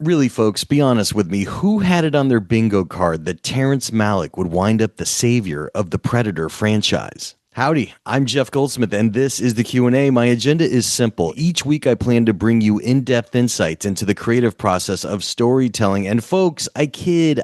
Really, folks, be honest with me. Who had it on their bingo card that Terrence Malick would wind up the savior of the Predator franchise? Howdy, I'm Jeff Goldsmith, and this is the Q&A. My agenda is simple. Each week, I plan to bring you in-depth insights into the creative process of storytelling. And folks, I kid.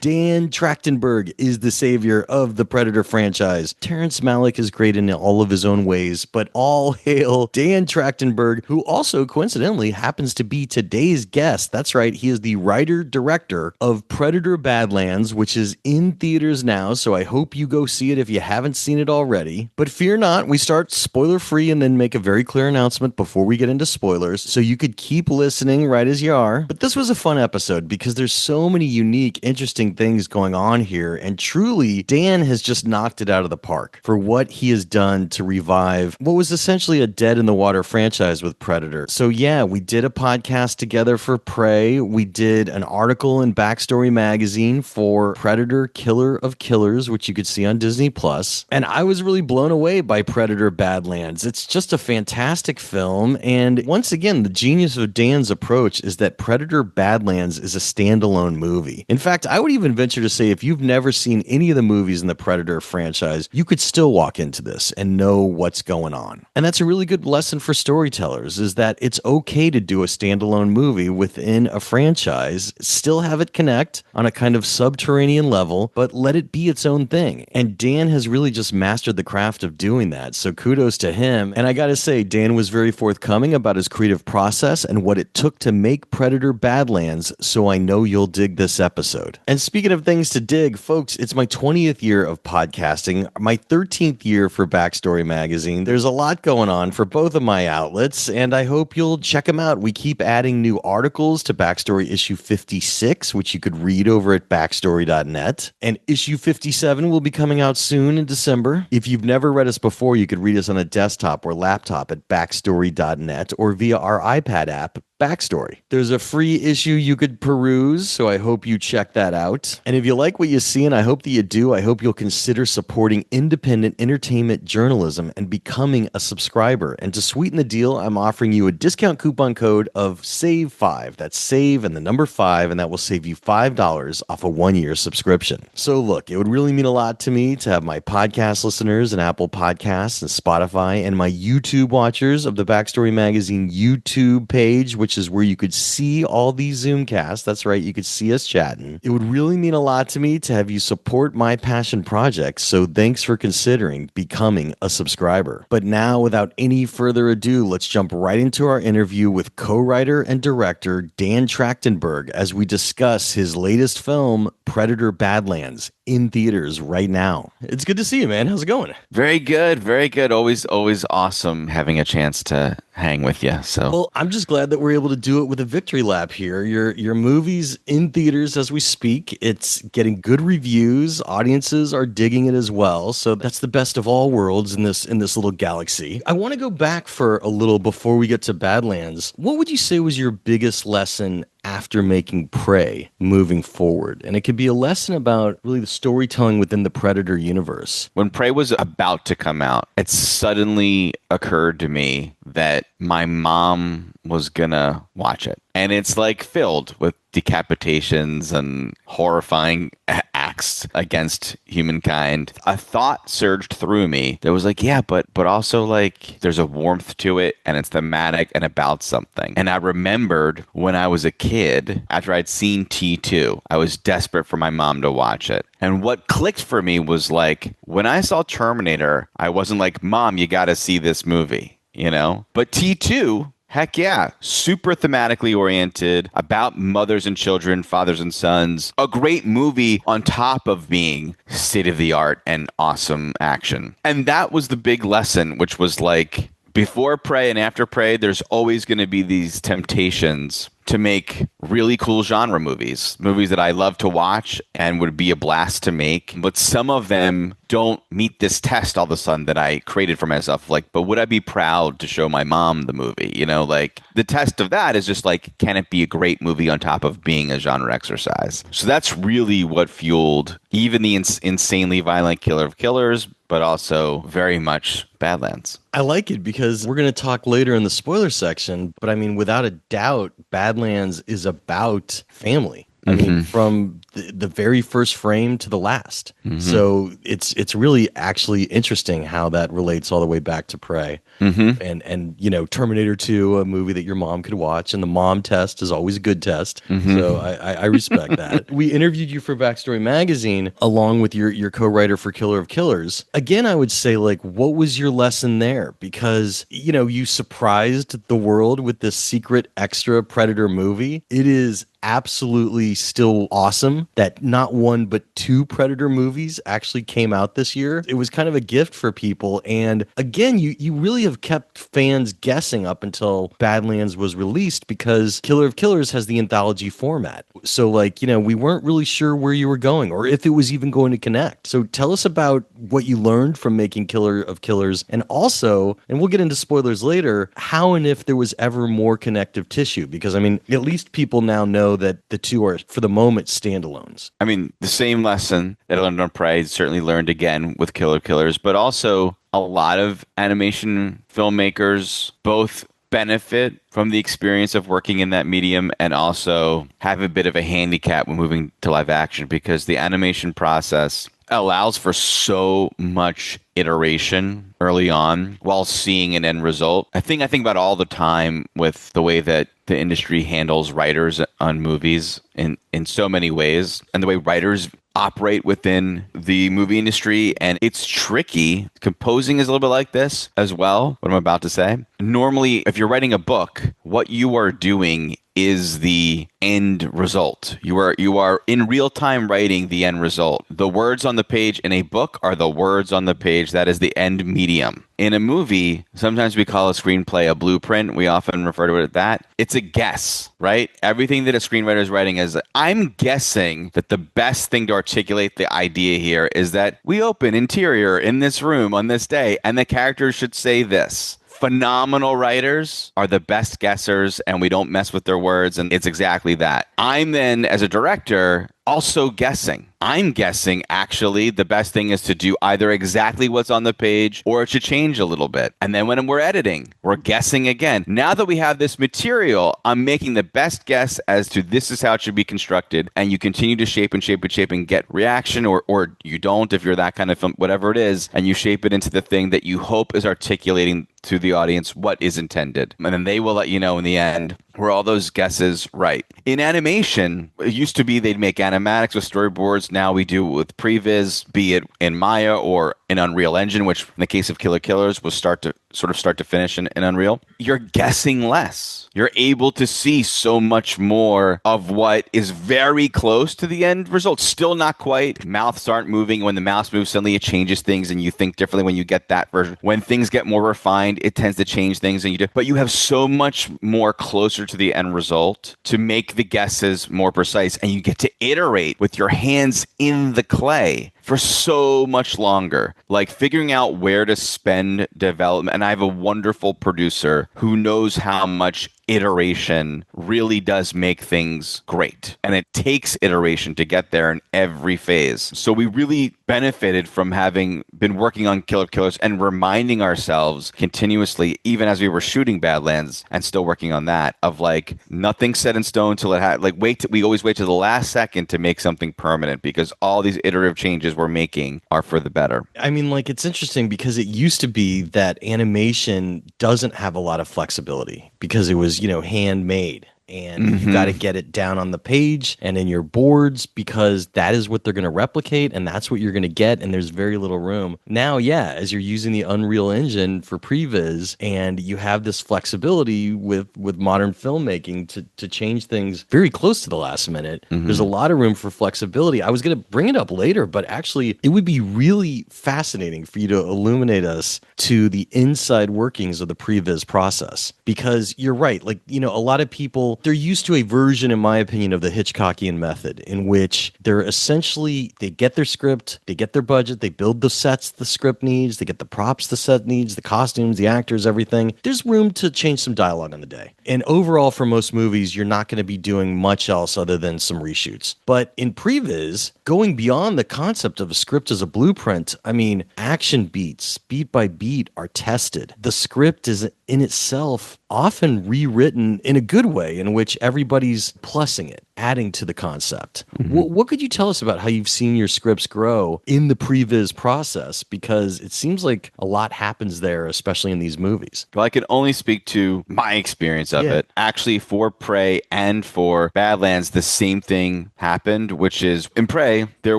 Dan Trachtenberg is the savior of the Predator franchise. Terrence Malick is great in all of his own ways, but all hail Dan Trachtenberg, who also coincidentally happens to be today's guest. That's right, he is the writer-director of Predator Badlands, which is in theaters now, so I hope you go see it if you haven't seen it already. But fear not, we start spoiler free and then make a very clear announcement before we get into spoilers, so you could keep listening right as you are. But this was a fun episode because there's so many unique, interesting things going on here, and truly, Dan has just knocked it out of the park for what he has done to revive what was essentially a dead in the water franchise with Predator. So yeah, we did a podcast together for Prey. We did an article in Backstory magazine for Predator Killer of Killers, which you could see on Disney Plus. And I was really blown away by Predator Badlands. It's just a fantastic film. And once again, the genius of Dan's approach is that Predator Badlands is a standalone movie. In fact, I would even venture to say if you've never seen any of the movies in the Predator franchise, you could still walk into this and know what's going on. And that's a really good lesson for storytellers, is that it's okay to do a standalone movie within a franchise, still have it connect on a kind of subterranean level, but let it be its own thing. And Dan has really just mastered the craft of doing that, so kudos to him. And I gotta say, Dan was very forthcoming about his creative process and what it took to make Predator Badlands, so I know you'll dig this episode. And speaking of things to dig, folks, it's my 20th year of podcasting, my 13th year for Backstory magazine. There's a lot going on for both of my outlets, and I hope you'll check them out. We keep adding new articles to Backstory issue 56, which you could read over at backstory.net. And issue 57 will be coming out soon in December. If you've never read us before, you could read us on a desktop or laptop at backstory.net or via our iPad app, Backstory. There's a free issue you could peruse, so I hope you check that out. And if you like what you see, and I hope that you do, I hope you'll consider supporting independent entertainment journalism and becoming a subscriber. And to sweeten the deal, I'm offering you a discount coupon code of SAVE5. That's SAVE and the number 5, and that will save you $5 off a 1-year subscription. So look, it would really mean a lot to me to have my podcast listeners and Apple Podcasts and Spotify and my YouTube watchers of the Backstory Magazine YouTube page, which is where you could see all these Zoomcasts. That's right, you could see us chatting. It would really mean a lot to me to have you support my passion project, so thanks for considering becoming a subscriber. But now, without any further ado, let's jump right into our interview with co-writer and director Dan Trachtenberg as we discuss his latest film, Predator Badlands, in theaters right now. It's good to see you, man. How's it going? Very good, very good. Always awesome having a chance to hang with you. So, well, I'm just glad that we're able to do it with a victory lap here. Your movie's in theaters as we speak. It's getting good reviews. Audiences are digging it as well. So that's the best of all worlds in this little galaxy. I want to go back for a little before we get to Badlands. What would you say was your biggest lesson after making Prey moving forward? And it could be a lesson about really the storytelling within the Predator universe. When Prey was about to come out, it suddenly occurred to me that my mom was gonna watch it. And it's like filled with decapitations and horrifying acts against humankind. A thought surged through me that was like, yeah, but also like there's a warmth to it and it's thematic and about something. And I remembered when I was a kid, after I'd seen T2, I was desperate for my mom to watch it. And what clicked for me was like, when I saw Terminator, I wasn't like, Mom, you gotta see this movie, you know? But T2, heck yeah, super thematically oriented, about mothers and children, fathers and sons. A great movie on top of being state-of-the-art and awesome action. And that was the big lesson, which was like, before Prey and after Prey, there's always going to be these temptations to make really cool genre movies that I love to watch and would be a blast to make. But some of them don't meet this test all of a sudden that I created for myself. Like, but would I be proud to show my mom the movie? You know, like the test of that is just like, can it be a great movie on top of being a genre exercise? So that's really what fueled even the insanely violent Killer of Killers, but also very much Badlands. I like it because we're going to talk later in the spoiler section, but I mean, without a doubt, Badlands is about family. I mean, from the very first frame to the last. So it's really actually interesting how that relates all the way back to Prey. And you know, Terminator 2, a movie that your mom could watch, and the mom test is always a good test. So I respect that. We interviewed you for Backstory Magazine along with your co-writer for Killer of Killers. Again, I would say, like, what was your lesson there? Because, you know, you surprised the world with this secret extra Predator movie. It is absolutely still awesome that not one but two Predator movies actually came out this year. It was kind of a gift for people. And again, you really have kept fans guessing up until Badlands was released because Killer of Killers has the anthology format. So, like, you know, we weren't really sure where you were going or if it was even going to connect. So tell us about what you learned from making Killer of Killers, and also, and we'll get into spoilers later, how and if there was ever more connective tissue. Because I mean, at least people now know that the two are, for the moment, standalones. I mean, the same lesson that I learned on Prey certainly learned again with Killer Killers, but also a lot of animation filmmakers both benefit from the experience of working in that medium and also have a bit of a handicap when moving to live action because the animation process allows for so much iteration early on while seeing an end result. I think about all the time with the way that the industry handles writers on movies in so many ways and the way writers operate within the movie industry. And it's tricky. Composing is a little bit like this as well, what I'm about to say. Normally, if you're writing a book, what you are doing is the end result. You are in real time writing the end result. The words on the page in a book are the words on the page. That is the end medium. In a movie, sometimes we call a screenplay a blueprint. We often refer to it as that. It's a guess, right? Everything that a screenwriter is writing is, I'm guessing that the best thing to articulate the idea here is that we open interior in this room on this day, and the characters should say this. Phenomenal writers are the best guessers, and we don't mess with their words, and it's exactly that. I'm then, as a director, also guessing. I'm guessing, actually, the best thing is to do either exactly what's on the page or it should change a little bit. And then when we're editing, we're guessing again. Now that we have this material, I'm making the best guess as to this is how it should be constructed. And you continue to shape and shape and shape and get reaction, or you don't if you're that kind of film, whatever it is, and you shape it into the thing that you hope is articulating to the audience what is intended. And then they will let you know in the end were all those guesses right. In animation, it used to be they'd make animatics with storyboards. Now we do it with previs, be it in Maya or in Unreal Engine, which in the case of Killer Killers was start to finish in Unreal. You're guessing less. You're able to see so much more of what is very close to the end result. Still not quite. Mouths aren't moving. When the mouse moves, suddenly it changes things and you think differently when you get that version. When things get more refined, it tends to change things and you do. But you have so much more closer to the end result to make the guesses more precise, and you get to iterate with your hands in the clay for so much longer, like figuring out where to spend development. And I have a wonderful producer who knows how much iteration really does make things great. And it takes iteration to get there in every phase. So we really benefited from having been working on Killer Killers and reminding ourselves continuously, even as we were shooting Badlands and still working on that, of like nothing set in stone till it had, like we always wait to the last second to make something permanent because all these iterative changes we're making are for the better. I mean, like, it's interesting because it used to be that animation doesn't have a lot of flexibility because it was, you know, handmade. And you got to get it down on the page and in your boards because that is what they're going to replicate and that's what you're going to get, and there's very little room. Now, yeah, as you're using the Unreal Engine for previs and you have this flexibility with modern filmmaking to change things very close to the last minute, there's a lot of room for flexibility. I was going to bring it up later, but actually it would be really fascinating for you to illuminate us to the inside workings of the previs process because you're right. Like, you know, a lot of people people, they're used to a version, in my opinion, of the Hitchcockian method in which they get their script, they get their budget, they build the sets the script needs, they get the props the set needs, the costumes, the actors, everything. There's room to change some dialogue on the day. And overall, for most movies, you're not going to be doing much else other than some reshoots. But in previs, going beyond the concept of a script as a blueprint, I mean, action beats, beat by beat, are tested. The script is in itself often rewritten in a good way in which everybody's plussing it, adding to the concept. What could you tell us about how you've seen your scripts grow in the previs process? Because it seems like a lot happens there, especially in these movies. Well, I can only speak to my experience of it. Actually, for Prey and for Badlands, the same thing happened, which is in Prey, there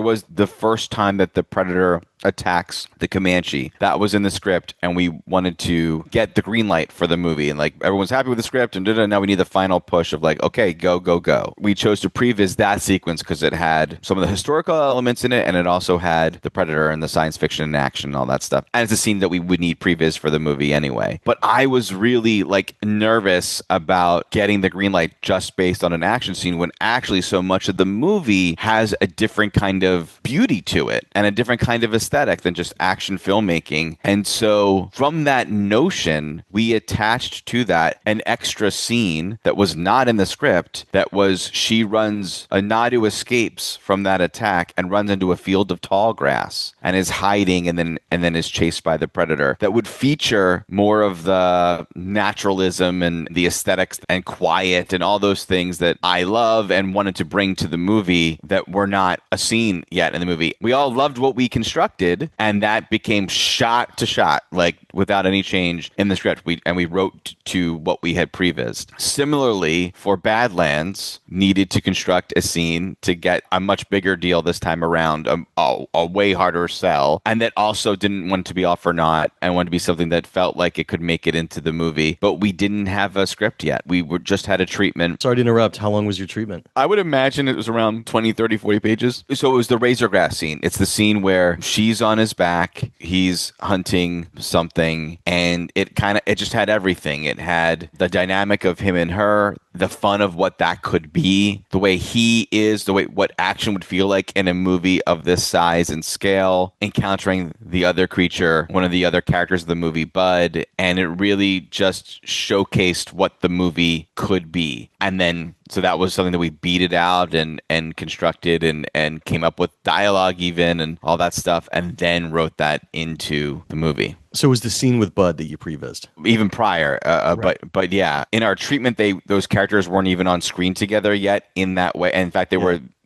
was the first time that the Predator attacks the Comanche. That was in the script, and we wanted to get the green light for the movie. And like everyone's happy with the script, and now we need the final push of like, okay, go, go, go. We chose to previs that sequence because it had some of the historical elements in it, and it also had the Predator and the science fiction and action and all that stuff. And it's a scene that we would need previs for the movie anyway. But I was really like nervous about getting the green light just based on an action scene when actually so much of the movie has a different kind of beauty to it and a different kind of aesthetic than just action filmmaking. And so from that notion, we attached to that an extra scene that was not in the script, that was she runs, Nadu escapes from that attack and runs into a field of tall grass and is hiding and then is chased by the Predator. That would feature more of the naturalism and the aesthetics and quiet and all those things that I love and wanted to bring to the movie that were not a scene yet in the movie. We all loved what we constructed, and that became shot to shot, like without any change in the script. We wrote to what we had prevised. Similarly, for Badlands, needed to construct a scene to get a much bigger deal this time around, a way harder sell, and that also didn't want to be all for naught and wanted to be something that felt like it could make it into the movie. But we didn't have a script yet. We just had a treatment. Sorry to interrupt. How long was your treatment? I would imagine it was around 20, 30, 40 pages. So it was the razor grass scene. It's the scene where she's on his back, he's hunting something, and it just had everything. It had the dynamic of him and her, the fun of what that could be, the way he is, the way what action would feel like in a movie of this size and scale, encountering the other creature, one of the other characters of the movie, Bud, and it really just showcased what the movie could be. And then so that was something that we beat it out and constructed and came up with dialogue even and all that stuff, and then wrote that into the movie. So it was the scene with Bud that you prevised? Even prior, right. but yeah, in our treatment, those characters weren't even on screen together yet in that way. And in fact,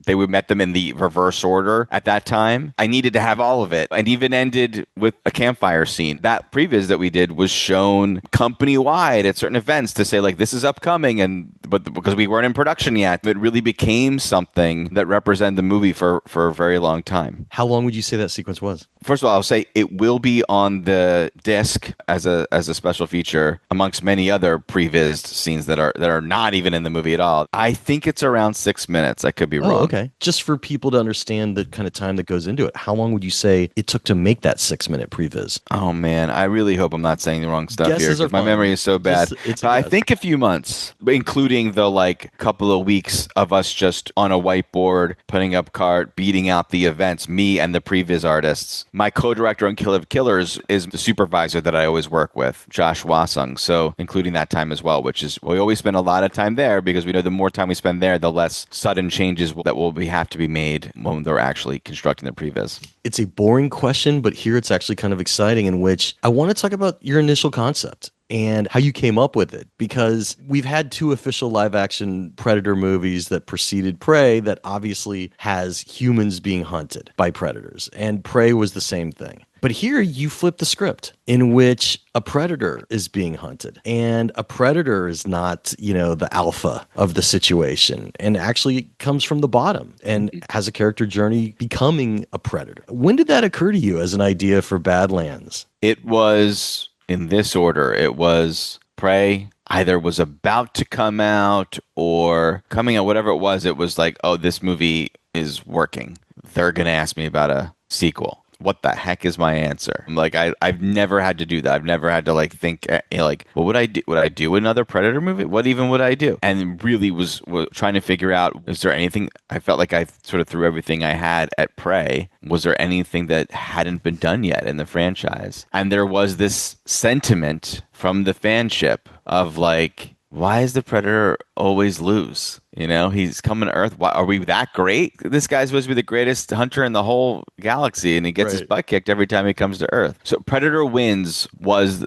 we met them in the reverse order at that time. I needed to have all of it, and even ended with a campfire scene. That previs that we did was shown company wide at certain events to say like, this is upcoming, but because we weren't in production yet, it really became something that represented the movie for a very long time. How long would you say that sequence was? First of all, I'll say it will be on the disc as a special feature amongst many other previs scenes that are not even in the movie at all. I think it's around 6 minutes. I could be wrong. Okay. Just for people to understand the kind of time that goes into it, how long would you say it took to make that 6 minute previs? Oh man, I really hope I'm not saying the wrong stuff here, because my memory is so bad. I think a few months, including the like couple of weeks of us just on a whiteboard putting up cart, beating out the events, me and the previs artists. My co-director on Kill of Killers is the supervisor that I always work with, Josh Wasung. So including that time as well, which is, we always spend a lot of time there because we know the more time we spend there, the less sudden changes that will have to be made when they're actually constructing the previs. It's a boring question, but here it's actually kind of exciting, in which I want to talk about your initial concept and how you came up with it, because we've had 2 official live action Predator movies that preceded Prey that obviously has humans being hunted by predators, and Prey was the same thing. But here you flip the script in which a predator is being hunted, and a predator is not, the alpha of the situation, and actually comes from the bottom and has a character journey becoming a predator. When did that occur to you as an idea for Badlands? It was in this order. It was Prey either was about to come out or coming out, whatever it was like, oh, this movie is working. They're going to ask me about a sequel. what the heck is my answer? Like I've never had to do that. I've never had to like think like, what would I do? Would I do another Predator movie? What even would I do? And really was trying to figure out, is there anything? I felt like I sort of threw everything I had at Prey. Was there anything that hadn't been done yet in the franchise? And there was this sentiment from the fanship of like, why is the Predator always lose? You know, he's coming to Earth. Why, are we that great? This guy's supposed to be the greatest hunter in the whole galaxy, and he gets his butt kicked every time he comes to Earth. So Predator wins was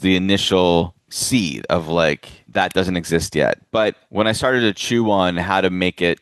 the initial seed of like, that doesn't exist yet. But when I started to chew on how to make a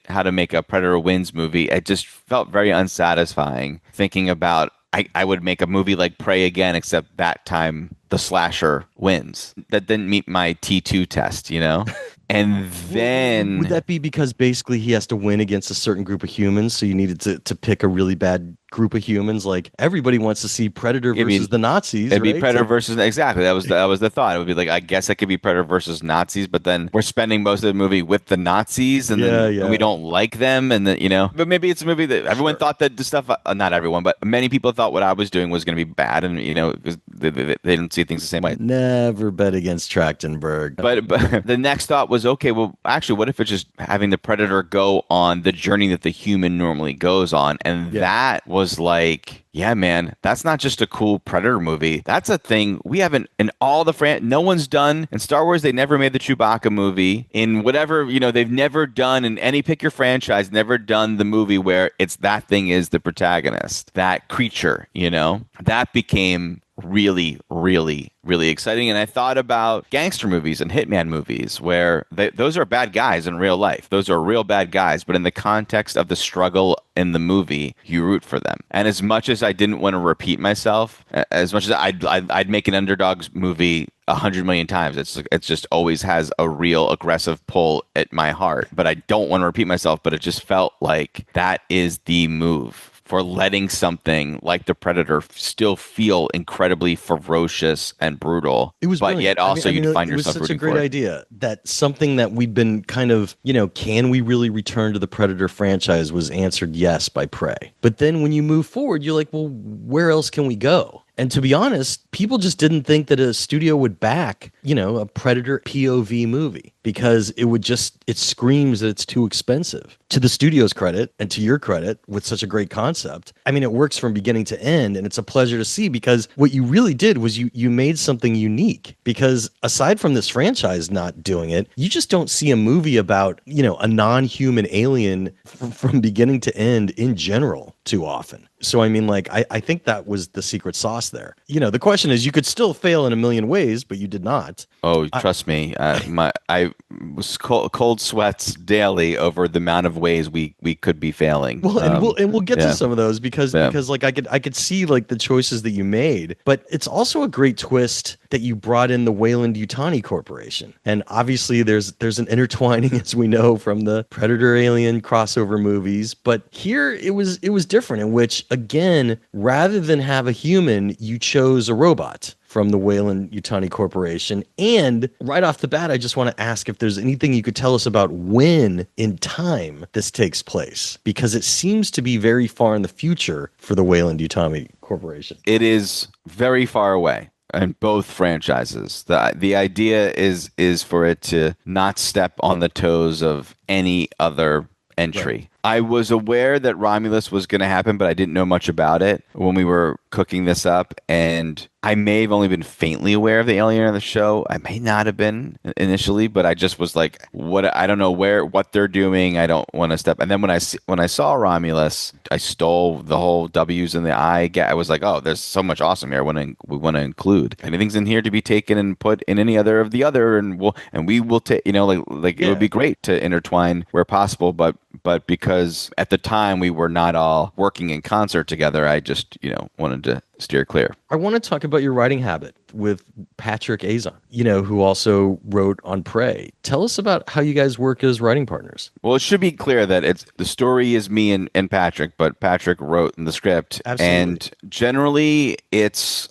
Predator wins movie, it just felt very unsatisfying thinking about I would make a movie like Prey again, except that time the slasher wins. That didn't meet my T2 test, you know? And then... Would that be because basically he has to win against a certain group of humans, so you needed to pick a really bad group of humans? Like, everybody wants to see Predator versus the Nazis, It'd right? be Predator versus... Exactly. That was the thought. It would be like, I guess it could be Predator versus Nazis, but then we're spending most of the movie with the Nazis, and then we don't like them, and then, you know... But maybe it's a movie that everyone thought that the stuff... not everyone, but many people thought what I was doing was going to be bad, and, you know, they didn't see things the same way. Never bet against Trachtenberg. But the next thought was, okay, well, actually, what if it's just having the Predator go on the journey that the human normally goes on? And that was like, yeah, man, that's not just a cool Predator movie. That's a thing we haven't in all the no one's done in Star Wars. They never made the Chewbacca movie. In whatever, you know, they've never done in any pick your franchise, never done the movie where it's that thing is the protagonist, that creature, you know, that became really, really, really exciting. And I thought about gangster movies and hitman movies where those are bad guys in real life. Those are real bad guys. But in the context of the struggle in the movie, you root for them. And as much as I didn't want to repeat myself, as much as I'd make an underdogs movie 100 million times. It's just always has a real aggressive pull at my heart. But I don't want to repeat myself, but it just felt like that is the move for letting something like the Predator still feel incredibly ferocious and brutal. It was but brilliant. Yet also you'd find yourself rooting for it. It was such a great it. idea that something that we'd been kind of, you know, can we really return to the Predator franchise was answered yes by Prey. But then when you move forward, you're like, well, where else can we go? And to be honest, people just didn't think that a studio would back, you know, a Predator POV movie because it screams that it's too expensive. To the studio's credit and to your credit, with such a great concept, I mean, it works from beginning to end, and it's a pleasure to see because what you really did was you made something unique. Because aside from this franchise not doing it, you just don't see a movie about, you know, a non-human alien from beginning to end in general too often. So, I mean, like, I think that was the secret sauce there. You know, the question is, you could still fail in a million ways, but you did not. Oh, trust me. I was cold sweats daily over the amount of ways we could be failing. Well, and we'll get to some of those because like I could see like the choices that you made, but it's also a great twist that you brought in the Weyland-Yutani Corporation. And obviously there's an intertwining, as we know, from the Predator Alien crossover movies, but here it was different, in which, again, rather than have a human, you chose a robot from the Weyland-Yutani Corporation. And right off the bat, I just want to ask if there's anything you could tell us about when in time this takes place, because it seems to be very far in the future for the Weyland-Yutani Corporation. It is very far away in both franchises. The idea is for it to not step on the toes of any other entry. Right. I was aware that Romulus was going to happen, but I didn't know much about it when we were cooking this up. And I may have only been faintly aware of the alien on the show. I may not have been initially, but I just was like, "What? I don't know what they're doing. I don't want to step." And then when I saw Romulus, I stole the whole W's in the I. I was like, "Oh, there's so much awesome here. We want to include anything's in here to be taken and put in any other of the other, and we will take, you know, like It would be great to intertwine where possible, but because at the time we were not all working in concert together, I just, you know, wanted to steer clear. I want to talk about your writing habit with Patrick Azon, you know, who also wrote on Prey. Tell us about how you guys work as writing partners. Well, it should be clear that the story is me and Patrick, but Patrick wrote in the script. Absolutely. And generally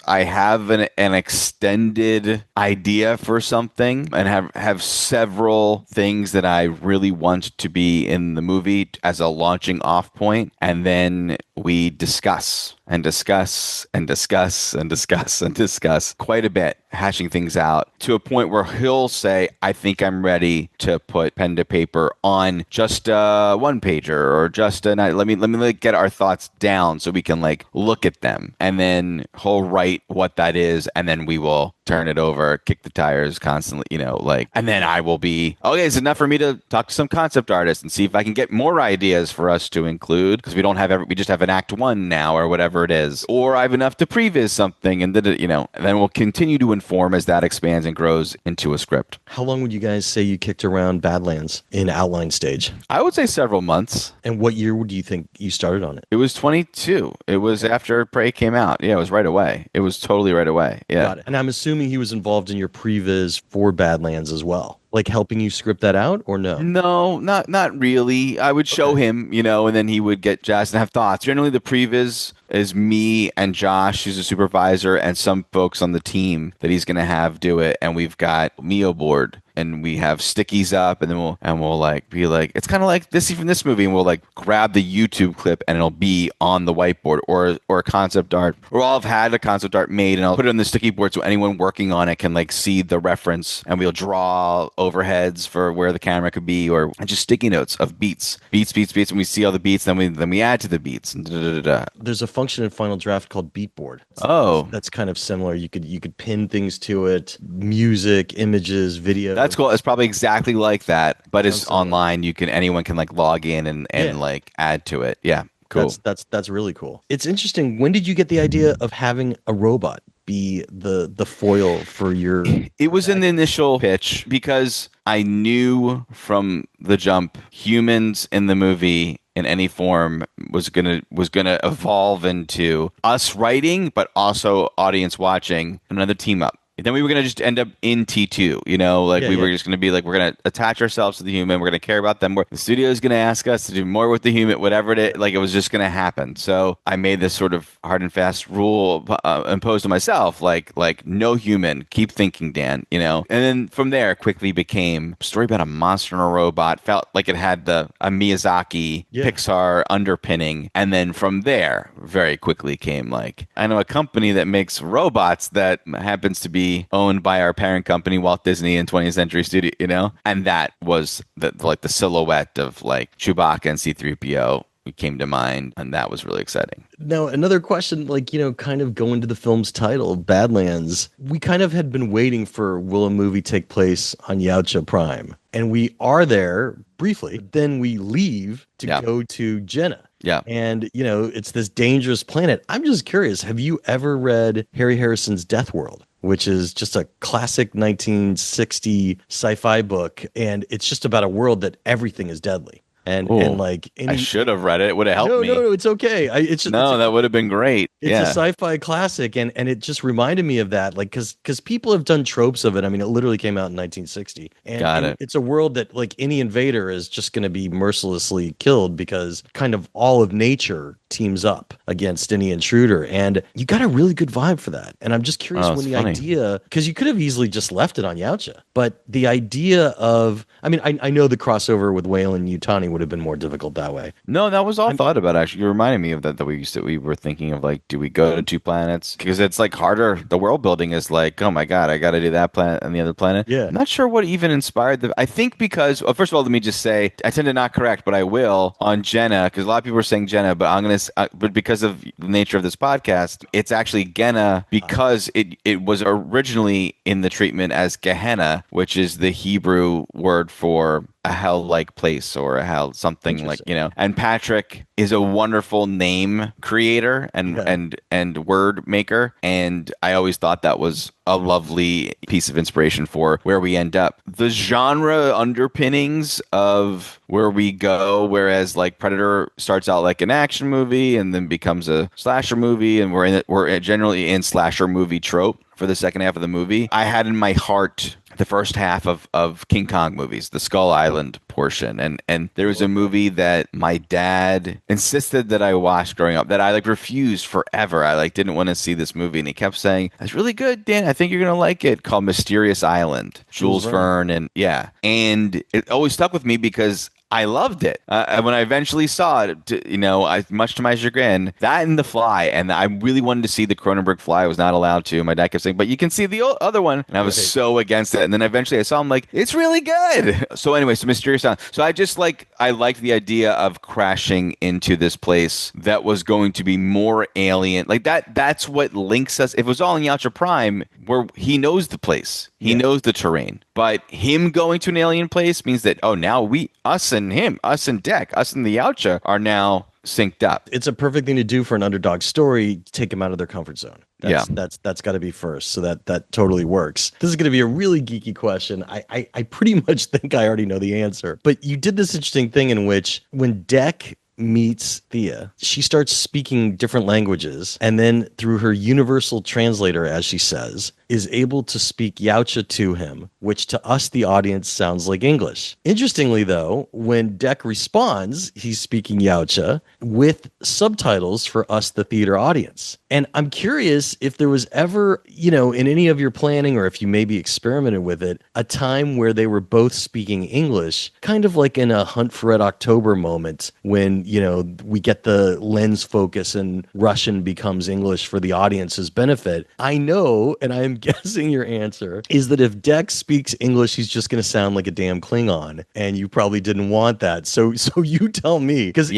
I have an extended idea for something and have several things that I really want to be in the movie as a launching off point, and then we discuss. and discuss and discuss and discuss and discuss quite a bit, hashing things out to a point where he'll say, I think I'm ready to put pen to paper on just a one pager or just a let me like get our thoughts down so we can like look at them. And then he'll write what that is, and then we will turn it over, kick the tires constantly, and then I will be, okay, it's enough for me to talk to some concept artists and see if I can get more ideas for us to include, because we don't have we just have an act one now or whatever it is, or I have enough to previs something, and and then we'll continue to inform as that expands and grows into a script. How long would you guys say you kicked around Badlands in outline stage? I would say several months. And what year do you think you started on it? It was 22. It was after Prey came out. Yeah, it was right away. It was totally right away. Yeah. Got it. And I'm assuming he was involved in your previs for Badlands as well, like helping you script that out, or no? No, not really. I would show him, and then he would get jazzed and have thoughts. Generally, the previs is me and Josh, who's a supervisor, and some folks on the team that he's going to have do it. And we've got Mio board, and we have stickies up, and then we'll like be like, it's kind of like this from this movie, and we'll like grab the YouTube clip, and it'll be on the whiteboard or a concept art. Or I'll have had a concept art made, and I'll put it on the sticky board so anyone working on it can like see the reference, and we'll draw overheads for where the camera could be, or just sticky notes of beats, and we see all the beats, then we add to the beats. And There's a function in Final Draft called Beatboard. That's kind of similar. You could pin things to it, music, images, video. That's cool. It's probably exactly like that, but it's online. Anyone can like log in and like add to it. Yeah, cool. That's really cool. It's interesting. When did you get the idea of having a robot be the foil for your? It was in the initial pitch because I knew from the jump humans in the movie in any form was gonna evolve into us writing, but also audience watching another team up. Then we were going to just end up in T2, we were just going to be like, we're going to attach ourselves to the human. We're going to care about them more. The studio is going to ask us to do more with the human, whatever it is. Like, it was just going to happen. So I made this sort of hard and fast rule imposed on myself, like no human, keep thinking, Dan, And then from there quickly became a story about a monster and a robot. Felt like it had a Miyazaki, Pixar underpinning. And then from there, very quickly came I know a company that makes robots that happens to be owned by our parent company, Walt Disney and 20th Century Studio, and that was the silhouette of Chewbacca and C-3PO came to mind, and that was really exciting. Now, another question, kind of going to the film's title, Badlands. We kind of had been waiting for, will a movie take place on Yautja Prime? And we are there briefly. Then we leave to go to Jenna. Yeah. And, it's this dangerous planet. I'm just curious, have you ever read Harry Harrison's Death World, which is just a classic 1960 sci-fi book, and it's just about a world that everything is deadly. I should have read it. It would have helped me. No, it's okay. That would have been great. It's a sci-fi classic, and it just reminded me of that, because people have done tropes of it. I mean, it literally came out in 1960. And it's a world that any invader is just going to be mercilessly killed because kind of all of nature teams up against any intruder, and you got a really good vibe for that. And I'm just curious idea, because you could have easily just left it on Yautja, but the idea of, I know the crossover with Whale and Yutani would have been more difficult that way. No, that was all thought about, actually. You reminded me of that we were thinking of do we go to two planets? Because it's harder. The world building is oh my God, I got to do that planet and the other planet. Yeah. I'm not sure what even inspired I think because, first of all, let me just say, I tend to not correct, but I will on Jenna, because a lot of people are saying Jenna, but I'm going to, but because of the nature of this podcast, it's actually Genna, because it was originally in the treatment as Gehenna, which is the Hebrew word for a hell-like place or a hell something and Patrick is a wonderful name creator and word maker, and I always thought that was a lovely piece of inspiration for where we end up. The genre underpinnings of where we go, whereas Predator starts out like an action movie and then becomes a slasher movie, and we're generally in slasher movie trope for the second half of the movie. I had in my heart the first half of King Kong movies, the Skull Island portion. And there was a movie that my dad insisted that I watched growing up that I refused forever. I didn't want to see this movie, and he kept saying, "It's really good, Dan. I think you're going to like it," called Mysterious Island. Jules Verne, and it always stuck with me because I loved it. And when I eventually saw it, much to my chagrin, that and The Fly, and I really wanted to see the Cronenberg Fly. I was not allowed to. My dad kept saying, but you can see the other one. And I was so against it. And then eventually I saw him like, it's really good. So anyway, so Mysterious Sound. So I liked the idea of crashing into this place that was going to be more alien. Like that's what links us. If it was all in Yacha Prime, where he knows the place. He knows the terrain. But him going to an alien place means that, now us and Deck, us and the Yautja are now synced up. It's a perfect thing to do for an underdog story, take them out of their comfort zone. That's got to be first. So that totally works. This is going to be a really geeky question. I pretty much think I already know the answer. But you did this interesting thing in which when Deck meets Thea, she starts speaking different languages, and then through her universal translator, as she says, is able to speak Yautja to him, which to us, the audience, sounds like English. Interestingly, though, when Deck responds, he's speaking Yautja with subtitles for us, the theater audience. And I'm curious if there was ever, in any of your planning, or if you maybe experimented with it, a time where they were both speaking English, kind of like in a Hunt for Red October moment when, we get the lens focus and Russian becomes English for the audience's benefit. I know, and I am guessing your answer is that if Dex speaks English, he's just going to sound like a damn Klingon, and you probably didn't want that. So you tell me, because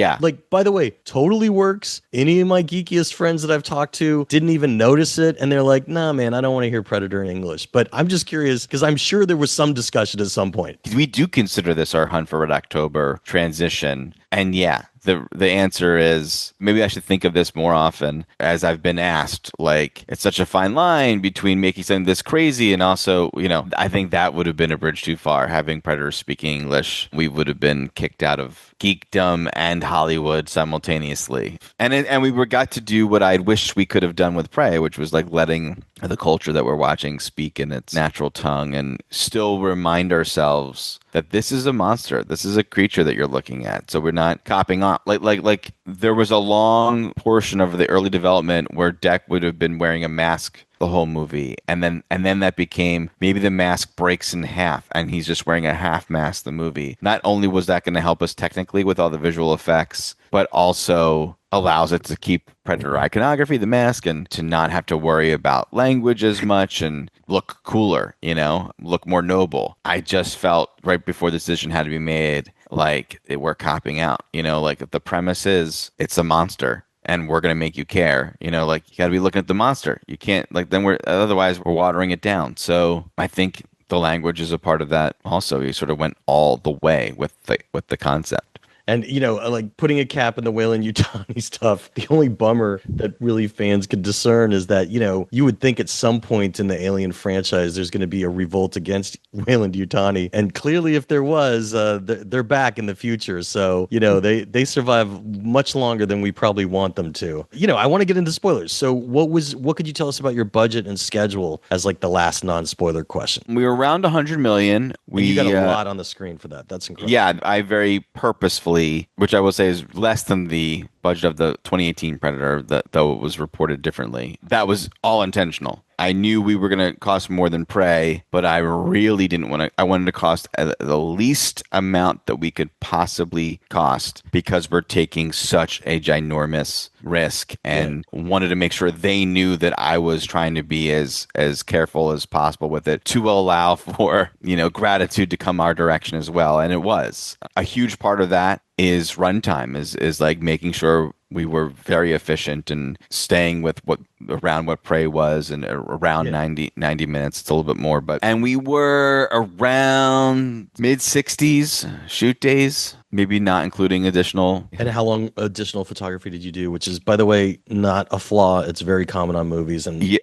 by the way, totally works. Any of my geekiest friends that I've talked to didn't even notice it, and they're like, nah, man, I don't want to hear Predator in English. But I'm just curious because I'm sure there was some discussion at some point. We do consider this our Hunt for Red October transition, and the answer is maybe I should think of this more often, as I've been asked. Like, it's such a fine line between making something this crazy and also, I think that would have been a bridge too far. Having Predators speaking English, we would have been kicked out of geekdom and Hollywood simultaneously. And we got to do what I wished we could have done with Prey, which was like letting the culture that we're watching speak in its natural tongue and still remind ourselves that this is a monster. This is a creature that you're looking at. So we're not copying on. Like there was a long portion of the early development where Deck would have been wearing a mask the whole movie, and then that became maybe the mask breaks in half and he's just wearing a half mask the movie. Not only was that going to help us technically with all the visual effects, but also allows it to keep Predator iconography, the mask, and to not have to worry about language as much and look cooler, look more noble. I just felt right before the decision had to be made, like we're copping out, like the premise is it's a monster and we're going to make you care, like you got to be looking at the monster. You can't otherwise we're watering it down. So I think the language is a part of that also. You sort of went all the way with the concept. And, like putting a cap in the Weyland-Yutani stuff, the only bummer that really fans could discern is that, you would think at some point in the Alien franchise, there's going to be a revolt against Weyland-Yutani. And clearly, if there was, they're back in the future. So, they survive much longer than we probably want them to. I want to get into spoilers. So what could you tell us about your budget and schedule as like the last non-spoiler question? We were around 100 million. You got a lot on the screen for that. That's incredible. Yeah, I very purposefully, which I will say is less than the budget of the 2018 Predator, though it was reported differently. That was all intentional. I knew we were going to cost more than Prey, but I really didn't want to. I wanted to cost the least amount that we could possibly cost because we're taking such a ginormous risk, and wanted to make sure they knew that I was trying to be as careful as possible with it to allow for, gratitude to come our direction as well. And it was a huge part of that is runtime, is like making sure we were very efficient and staying with around what Prey was, and around 90 minutes. It's a little bit more, and we were around mid-60s shoot days, maybe not including additional. And how long additional photography did you do? Which is, by the way, not a flaw. It's very common on movies. And me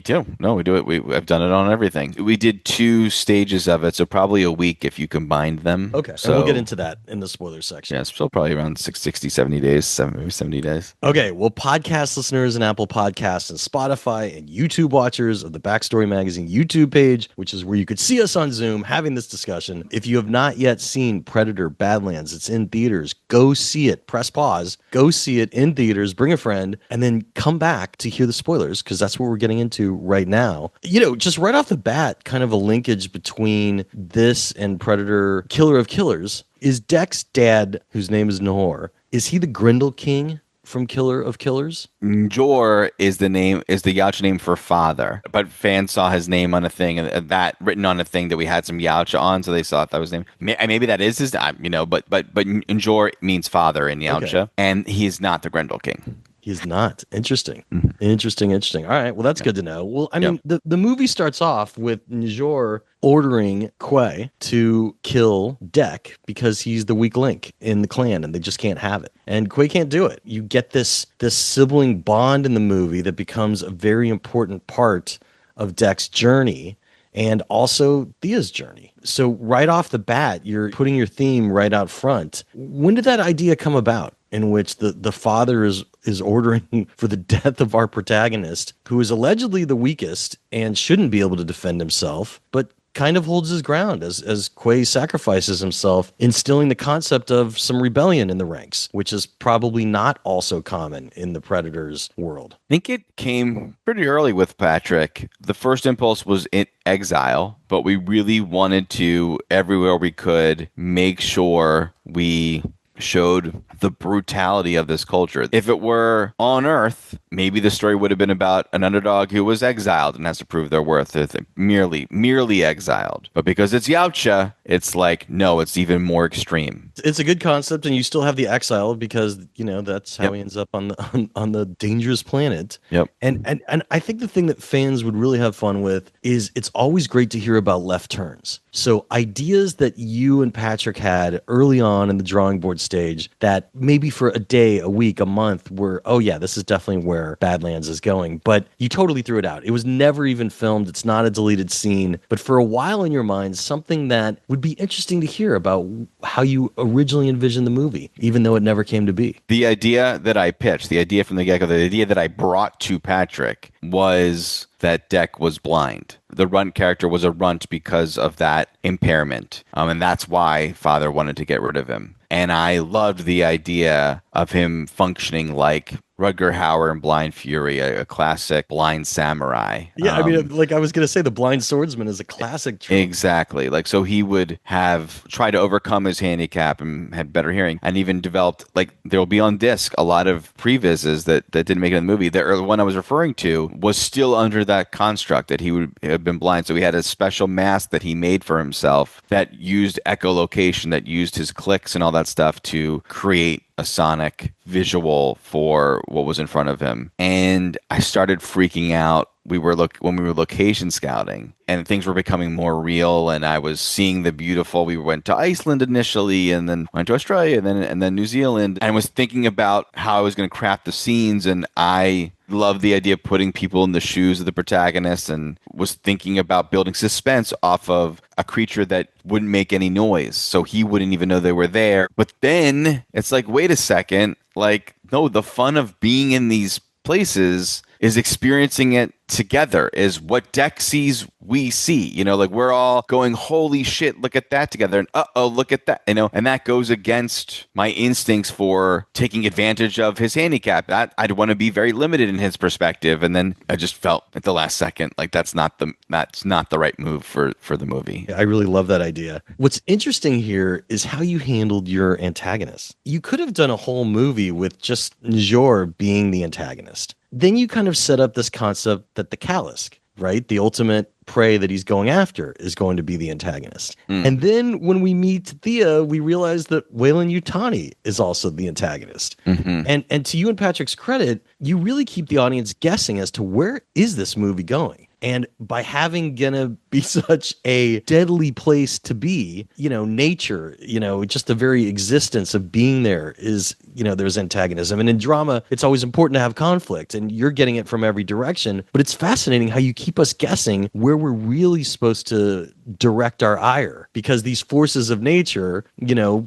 too. No, we do it. I've done it on everything. We did 2 stages of it, so probably a week if you combined them. Okay, so we'll get into that in the spoilers section. Yeah, still probably around 60, 70 days, maybe 70 days. Okay, well, podcast listeners and Apple Apple Podcasts and Spotify, and YouTube watchers of the Backstory Magazine YouTube page, which is where you could see us on Zoom having this discussion. If you have not yet seen Predator Badlands, it's in theaters. Go see it. Press pause. Go see it in theaters. Bring a friend, and then come back to hear the spoilers, because that's what we're getting into right now. Just right off the bat, kind of a linkage between this and Predator Killer of Killers. Is Deck's dad, whose name is Nahor, is he the Grendel King from Killer of Killers? Njor is the Yautja name for father, but fans saw his name on a thing, and that written on a thing that we had some Yautja on, so they thought that was his name. Maybe that is his, but Njor means father in Yautja, and he's not the Grendel King. He's not. Interesting. Interesting. All right. Well, that's good to know. Well, I mean, the movie starts off with Njor ordering Quay to kill Deck because he's the weak link in the clan and they just can't have it. And Quay can't do it. You get this sibling bond in the movie that becomes a very important part of Deck's journey and also Thea's journey. So right off the bat, you're putting your theme right out front. When did that idea come about, in which the father is ordering for the death of our protagonist, who is allegedly the weakest and shouldn't be able to defend himself, but kind of holds his ground as Quay sacrifices himself, instilling the concept of some rebellion in the ranks, which is probably not also common in the Predator's world. I think it came pretty early with Patrick. The first impulse was in exile, but we really wanted to, everywhere we could, make sure we showed the brutality of this culture. If it were on Earth, maybe the story would have been about an underdog who was exiled and has to prove their worth. It's merely exiled. But because it's Yautja, it's like, no, it's even more extreme. It's a good concept, and you still have the exile because, that's how he ends up on the dangerous planet. Yep. And I think the thing that fans would really have fun with is it's always great to hear about left turns. So ideas that you and Patrick had early on in the drawing board stage that maybe for a day, a week, a month were, oh yeah, this is definitely where Badlands is going. But you totally threw it out. It was never even filmed. It's not a deleted scene. But for a while in your mind, something that would be interesting to hear about how you originally envisioned the movie, even though it never came to be. The idea that I pitched, the idea from the get-go, the idea that I brought to Patrick was that Deck was blind. The runt character was a runt because of that impairment. And that's why Father wanted to get rid of him. And I loved the idea of him functioning like Rutger Hauer in Blind Fury, a classic blind samurai. Yeah, I mean, like I was going to say, the blind swordsman is a classic trope. Exactly. Like, so he would have tried to overcome his handicap and had better hearing, and even developed, like, there'll be on disc a lot of previses that didn't make it in the movie. The one I was referring to was still under that construct that he would have been blind. So he had a special mask that he made for himself that used echolocation, that used his clicks and all that stuff to create a sonic visual for what was in front of him. And I started freaking out. When we were location scouting and things were becoming more real, and I was seeing the beautiful. We went to Iceland initially, and then went to Australia, and then New Zealand, and was thinking about how I was going to craft the scenes. And I loved the idea of putting people in the shoes of the protagonist, and was thinking about building suspense off of a creature that wouldn't make any noise, so he wouldn't even know they were there. But then it's like, wait a second, like, no, the fun of being in these places is experiencing it together, is what Deck sees, we see, like we're all going, holy shit, look at that together, and uh-oh, look at that, and that goes against my instincts for taking advantage of his handicap. I'd want to be very limited in his perspective, and then I just felt at the last second like that's not the right move for the movie. I really love that idea. What's interesting here is how you handled your antagonist. You could have done a whole movie with just Njor being the antagonist. Then you kind of set up this concept that the Kalisk, right, the ultimate prey that he's going after, is going to be the antagonist. And then when we meet Thea, we realize that Weyland Yutani is also the antagonist. And to you and Patrick's credit, you really keep the audience guessing as to where is this movie going. And by having gonna be such a deadly place to be, nature, just the very existence of being there is, there's antagonism. And in drama, it's always important to have conflict, and you're getting it from every direction. But it's fascinating how you keep us guessing where we're really supposed to direct our ire, because these forces of nature,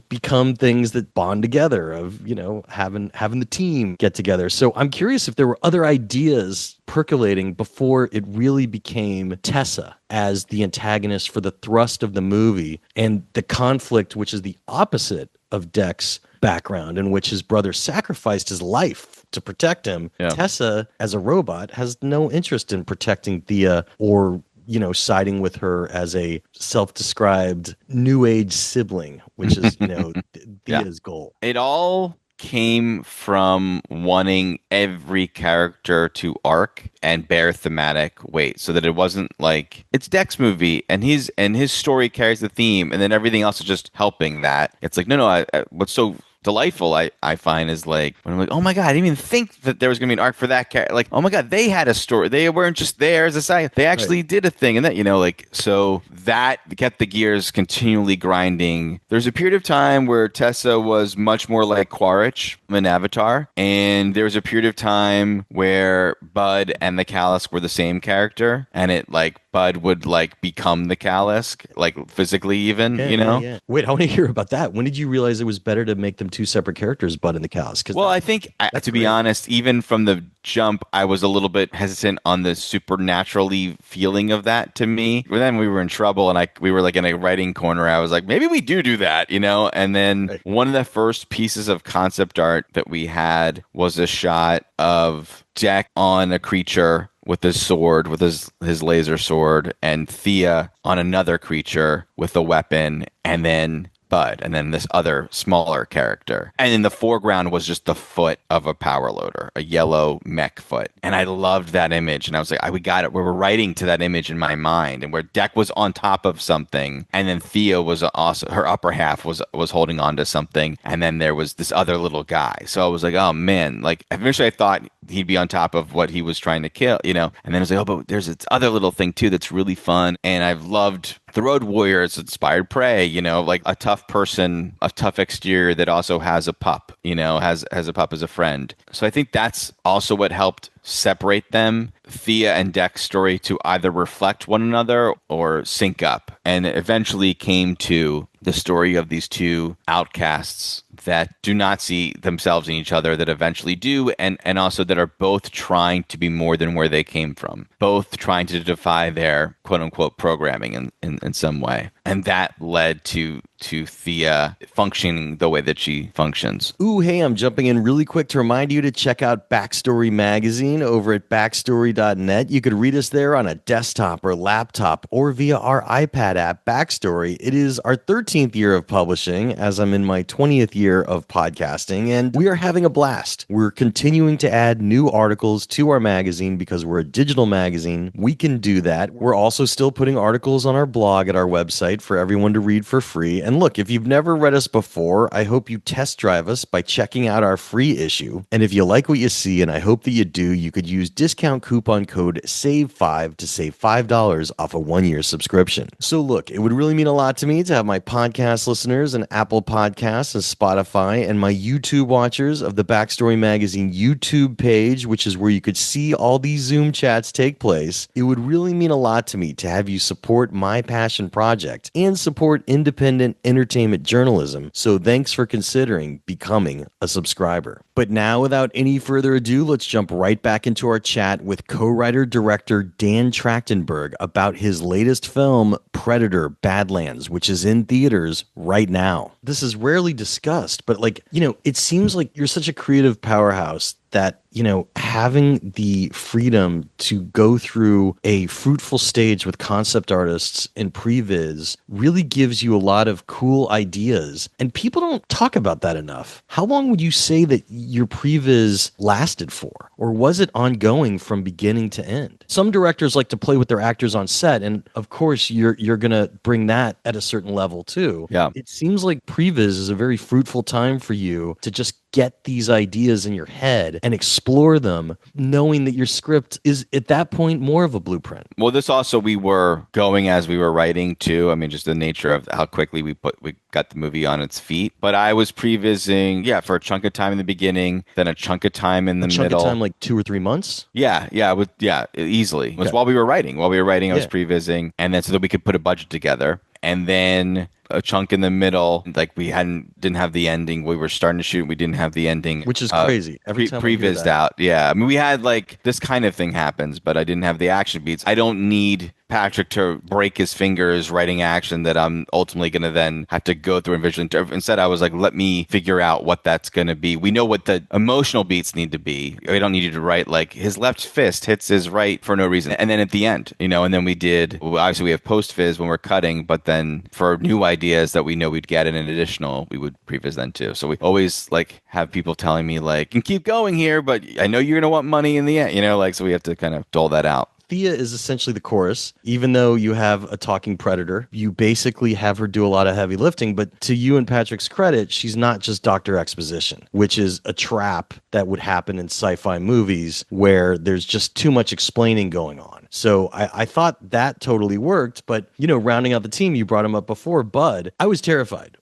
become things that bond together, of, having the team get together. So I'm curious if there were other ideas percolating before it really became Tessa as the antagonist for the thrust of the movie, and the conflict, which is the opposite of Deck's background, in which his brother sacrificed his life to protect him. Yeah. Tessa, as a robot, has no interest in protecting Thea, or siding with her as a self-described new age sibling, which is Thea's goal. It all came from wanting every character to arc and bear thematic weight, so that it wasn't like it's Deck's movie and his story carries the theme, and then everything else is just helping that. It's like no, what's so delightful I find is like when I'm like, oh my god, I didn't even think that there was gonna be an arc for that character. Like, oh my god, they had a story. They weren't just there as a side. They actually did a thing, and that so that kept the gears continually grinding. There's a period of time where Tessa was much more like Quaritch in Avatar, and there was a period of time where Bud and the Callus were the same character, and it like Bud would like become the Callus, like physically even, Yeah. Wait, I want to hear about that. When did you realize it was better to make them two separate characters, Bud and the Callus? Well, I think, to be honest, even from the jump, I was a little bit hesitant on the supernaturally feeling of that to me. But then we were in trouble, and we were like in a writing corner. I was like, maybe we do that, And then one of the first pieces of concept art that we had was a shot of Deck on a creature with his sword, with his laser sword, and Thea on another creature with a weapon, and then Bud, and then this other smaller character. And in the foreground was just the foot of a power loader, a yellow mech foot. And I loved that image. And I was like, we got it. We were writing to that image in my mind, and where Deck was on top of something, and then Thea was also, her upper half was holding on to something, and then there was this other little guy. So I was like, oh man, like eventually I thought he'd be on top of what he was trying to kill, And then I was like, oh, but there's this other little thing too that's really fun. And I've loved the Road Warriors inspired Prey, like a tough person, a tough exterior that also has a pup, has a pup as a friend. So I think that's also what helped separate them, Thea and Deck's story, to either reflect one another or sync up, and eventually came to the story of these two outcasts that do not see themselves in each other, that eventually do, and also that are both trying to be more than where they came from, both trying to defy their quote-unquote programming in some way. And that led to Thea functioning the way that she functions. Ooh, hey, I'm jumping in really quick to remind you to check out Backstory Magazine over at backstory.net. You could read us there on a desktop or laptop or via our iPad app, Backstory. It is our 13th year of publishing, as I'm in my 20th year of podcasting, and we are having a blast. We're continuing to add new articles to our magazine because we're a digital magazine. We can do that. We're also still putting articles on our blog at our website for everyone to read for free. And look, if you've never read us before, I hope you test drive us by checking out our free issue. And if you like what you see, and I hope that you do, you could use discount coupon code SAVE5 to save $5 off a 1-year subscription. So look, it would really mean a lot to me to have my podcast listeners and Apple Podcasts and Spotify, and my YouTube watchers of the Backstory Magazine YouTube page, which is where you could see all these Zoom chats take place. It would really mean a lot to me to have you support my passion project and support independent entertainment journalism. So thanks for considering becoming a subscriber. But now, without any further ado, let's jump right back into our chat with co-writer-director Dan Trachtenberg about his latest film, Predator: Badlands, which is in theaters right now. This is rarely discussed, but it seems like you're such a creative powerhouse that, having the freedom to go through a fruitful stage with concept artists in previs really gives you a lot of cool ideas. And people don't talk about that enough. How long would you say that your previs lasted for? Or was it ongoing from beginning to end? Some directors like to play with their actors on set. And of course, you're going to bring that at a certain level too. Yeah. It seems like previs is a very fruitful time for you to just get these ideas in your head and explore them, knowing that your script is at that point more of a blueprint. Well, this also, we were going as we were writing too. I mean, just the nature of how quickly we got the movie on its feet. But I was prevising, yeah, for a chunk of time in the beginning, then a chunk of time in the Chunk middle. of time, like 2 or 3 months. Yeah, easily. It was Okay. while we were writing. While we were writing, I was Yeah. prevising, and then so that we could put a budget together. And then a chunk in the middle, like we didn't have the ending. We were starting to shoot, we didn't have the ending, Which is crazy. Every time I hear prevised that. out. Yeah, I mean, we had like this kind of thing happens, but I didn't have the action beats. I don't need Patrick to break his fingers writing action that I'm ultimately going to then have to go through and visually. Instead, I was like, let me figure out what that's going to be. We know what the emotional beats need to be. We don't need you to write like his left fist hits his right for no reason. And then at the end, and then obviously we have post-viz when we're cutting, but then for new ideas that we know we'd get in an additional, we would previs then too. So we always like have people telling me like, you can keep going here, but I know you're going to want money in the end, so we have to kind of dole that out. Thea is essentially the chorus. Even though you have a talking predator, you basically have her do a lot of heavy lifting. But to you and Patrick's credit, she's not just Dr. Exposition, which is a trap that would happen in sci-fi movies where there's just too much explaining going on. So I thought that totally worked. But, rounding out the team, you brought him up before, Bud. I was terrified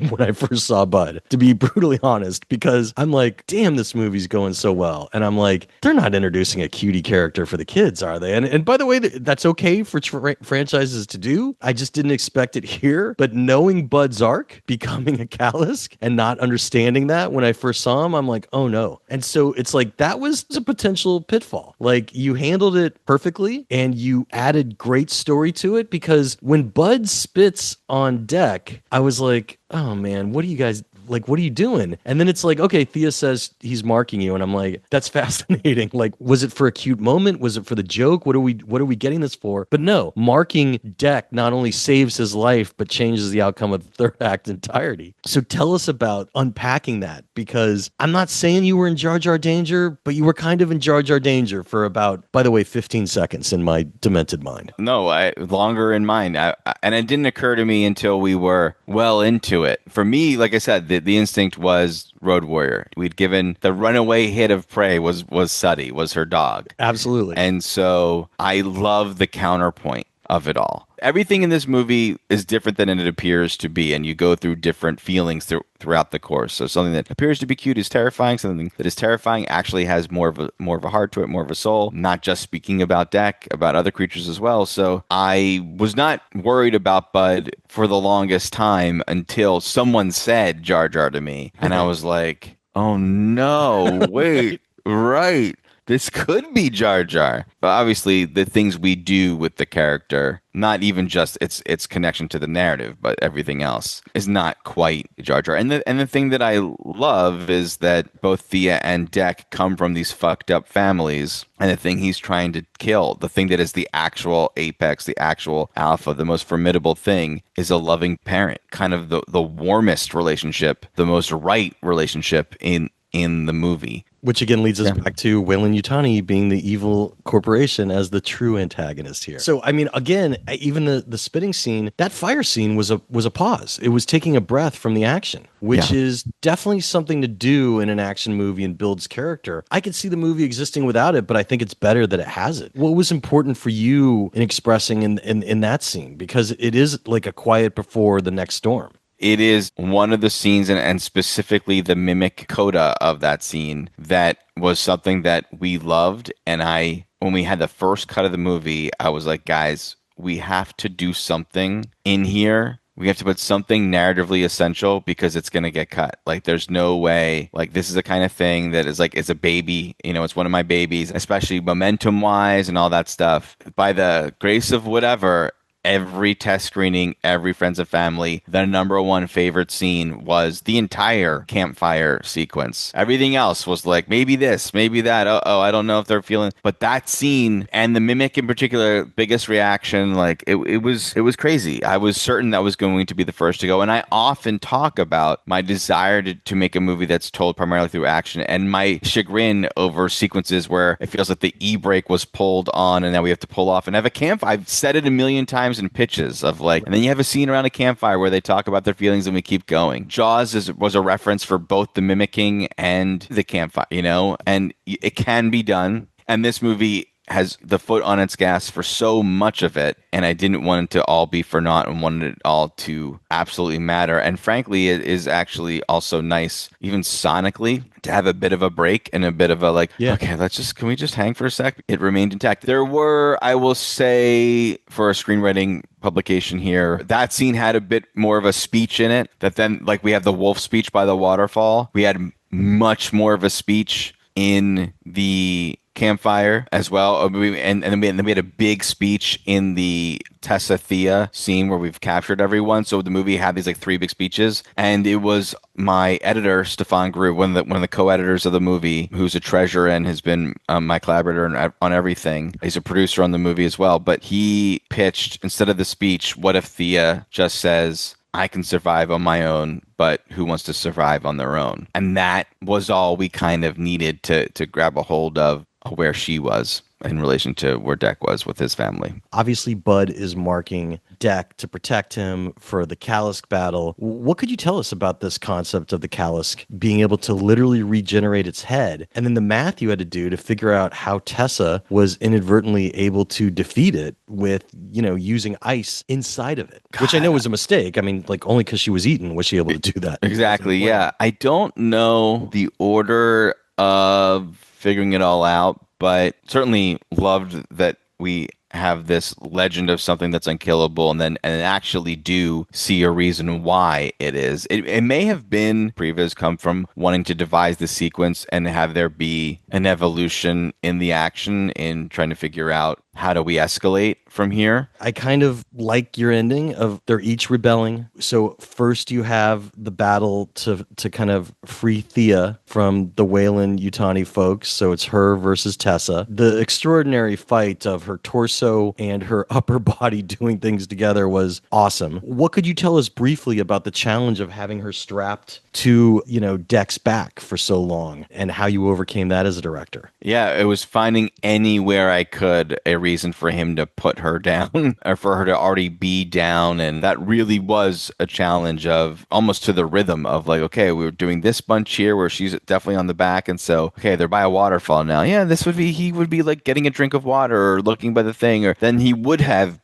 when I first saw Bud, to be brutally honest, because I'm like, damn, this movie's going so well. And I'm like, they're not introducing a cutie character for the kids, are they? And by the way, that's okay for franchises to do. I just didn't expect it here. But knowing Bud's arc, becoming a Callisk and not understanding that when I first saw him, I'm like, oh no. And so it's like, that was a potential pitfall. Like, you handled it perfectly and you added great story to it, because when Bud spits on deck, I was like, oh man, what are you doing? And then it's like, okay, Thea says he's marking you, and I'm like, that's fascinating. Like, was it for a cute moment? Was it for the joke? What are we getting this for? But no, marking deck not only saves his life, but changes the outcome of the third act entirety. So tell us about unpacking that, because I'm not saying you were in Jar Jar danger, but you were kind of in Jar Jar danger for about, by the way, 15 seconds in my demented mind. No, longer in mind. And it didn't occur to me until we were well into it. For me, like I said, the instinct was Road Warrior. We'd given the runaway hit of prey was Suddy, was her dog. Absolutely. And so I love the counterpoint of it all. Everything in this movie is different than it appears to be, and you go through different feelings throughout the course. So something that appears to be cute is terrifying. Something that is terrifying actually has more of a heart to it, more of a soul. Not just speaking about Deck, about other creatures as well. So I was not worried about Bud for the longest time until someone said Jar Jar to me, and I was like, oh no, wait, right. This could be Jar Jar. But obviously, the things we do with the character, not even just its connection to the narrative, but everything else, is not quite Jar Jar. And the thing that I love is that both Thea and Deck come from these fucked up families. And the thing he's trying to kill, the thing that is the actual apex, the actual alpha, the most formidable thing, is a loving parent. Kind of the warmest relationship, the most right relationship in the movie. Which again leads us back to Weyland Yutani being the evil corporation as the true antagonist here. So I mean, again, even the spitting scene, that fire scene was a pause. It was taking a breath from the action, which is definitely something to do in an action movie and builds character. I could see the movie existing without it, but I think it's better that it has it. What was important for you in expressing in that scene? Because it is like a quiet before the next storm. It is one of the scenes, and specifically the mimic coda of that scene, that was something that we loved. And when we had the first cut of the movie, I was like, guys, we have to do something in here. We have to put something narratively essential, because it's going to get cut. Like, there's no way. Like, this is the kind of thing that is like, it's a baby. It's one of my babies, especially momentum-wise and all that stuff. By the grace of whatever, every test screening, every Friends and Family, the number one favorite scene was the entire campfire sequence. Everything else was like, maybe this, maybe that. Oh, I don't know if they're feeling. But that scene, and the mimic in particular, biggest reaction, like it was crazy. I was certain that was going to be the first to go. And I often talk about my desire to make a movie that's told primarily through action, and my chagrin over sequences where it feels like the e-brake was pulled on and now we have to pull off and have a camp. I've said it a million times and pitches of like, and then you have a scene around a campfire where they talk about their feelings and we keep going. Jaws was a reference for both the mimicking and the campfire, and it can be done. And this movie has the foot on its gas for so much of it, and I didn't want it to all be for naught and wanted it all to absolutely matter. And frankly, it is actually also nice, even sonically, to have a bit of a break and a bit of a like, okay, can we just hang for a sec? It remained intact. There were, I will say, for a screenwriting publication here, that scene had a bit more of a speech in it, that then, like, we have the wolf speech by the waterfall. We had much more of a speech in the campfire as well, and then we had a big speech in the Tessa Thea scene where we've captured everyone. So the movie had these like 3 big speeches, and it was my editor Stefan Grew, one of the co-editors of the movie, who's a treasure and has been my collaborator on everything. He's a producer on the movie as well, but he pitched, instead of the speech, what if Thea just says, I can survive on my own, but who wants to survive on their own? And that was all we kind of needed to grab a hold of where she was in relation to where Deck was with his family. Obviously, Bud is marking Deck to protect him for the Kalisk battle. What could you tell us about this concept of the Kalisk being able to literally regenerate its head? And then the math you had to do to figure out how Tessa was inadvertently able to defeat it with, using ice inside of it, which I know was a mistake. I mean, like, only because she was eaten was she able to do that. Exactly, yeah. I don't know the order of figuring it all out, but certainly loved that we have this legend of something that's unkillable and actually do see a reason why it is. It may have been previous come from wanting to devise the sequence and have there be an evolution in the action in trying to figure out how do we escalate from here. I kind of like your ending of they're each rebelling. So first you have the battle to kind of free Thea from the Weyland-Yutani folks. So it's her versus Tessa. The extraordinary fight of her torso and her upper body doing things together was awesome. What could you tell us briefly about the challenge of having her strapped to, Deck's back for so long and how you overcame that as a director? Yeah, it was finding anywhere I could a reason for him to put her down or for her to already be down. And that really was a challenge of almost to the rhythm of like, okay, we were doing this bunch here where she's definitely on the back. And so, okay, they're by a waterfall now. Yeah, he would be like getting a drink of water or looking by the thing, or then he would have,